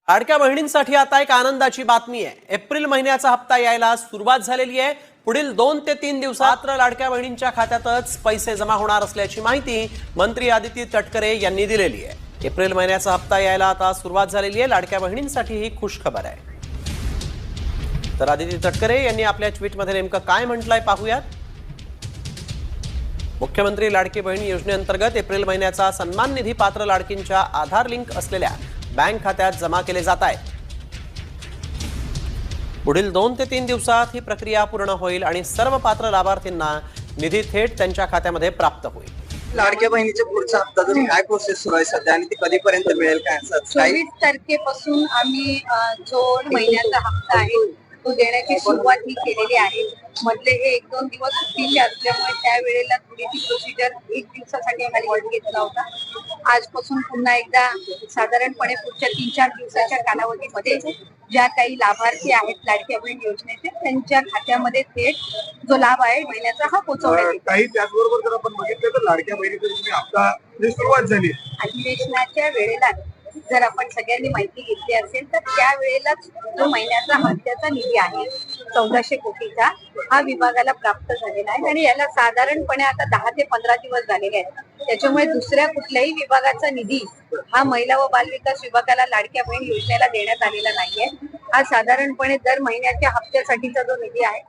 लाडक्या बहिणींसाठी आता एक आनंदाची बातमी आहे। एप्रिल महिन्याचा हप्ता यायला सुरुवात झालेली आहे। पुढील 2 ते 3 दिवसात लाडक्या बहिणींच्या खात्यातच पैसे जमा होणार असल्याची माहिती मंत्री आदिती तटकरे यांनी दिलेली आहे। एप्रिल महिन्याचा हप्ता यायला आता सुरुवात झालेली आहे। लाडक्या बहिणींसाठी ही खुश खबर आहे। तर आदिती तटकरे यांनी आपल्या ट्विटमध्ये नेमकं काय म्हटलंय पाहूयात। मुख्यमंत्री लाडकी बहीण योजनेअंतर्गत एप्रिल महिन्याचा सन्मान निधी पात्र लाडकींच्या आधार लिंक असलेल्या बँक खात्यात जमा केले जात आहेत। पुढील 2 ते 3 दिवसात ही प्रक्रिया पूर्ण होईल आणि सर्व पात्र लाभार्थींना निधी थेट त्यांच्या खात्यामध्ये प्राप्त होईल। लाडक्या बहिणीच्या पुढचा हप्ता काय प्रोसेस सुरू आहे सध्या आणि ती कधीपर्यंत मिळेल काय असं 24 तारखेपासून आम्ही जो महिन्याचा हप्ता आहे तो देण्याची सुरुवात ही केलेली आहे। मधले हे 1-2 दिवस सुट्टीचे असल्यामुळे त्यावेळेला थोडी ती प्रोसिजर 1 दिवसासाठी खाली घेतला होता। आजपासून पुन्हा एकदा साधारणपणे पुढच्या 3-4 दिवसाच्या कालावधीमध्ये ज्या काही लाभार्थी आहेत लाडक्या बहीण योजनेचे त्यांच्या खात्यामध्ये थेट जो लाभ आहे महिन्याचा हा पोहोचवण्यात येईल। काही त्याचबरोबर जर आपण बघितलं तर लाडक्या बहिणीचा हप्ता सुरुवात झाली अधिवेशनाच्या वेळेला जर आपण सगळ्यांनी माहिती घेतली असेल तर त्यावेळेलाच जो महिन्याचा हप्त्याचा निधी आहे 1400 कोटीचा हा विभागाला प्राप्त झालेला आहे आणि याला साधारणपणे आता 10 ते 15 दिवस झालेले आहेत। त्याच्यामुळे दुसऱ्या कुठल्याही विभागाचा निधी हा महिला व बालविकास विभागाला लाडक्या बहीण योजनेला देण्यात आलेला नाहीये। हा साधारणपणे दर महिन्याच्या हप्त्यासाठीचा जो निधी आहे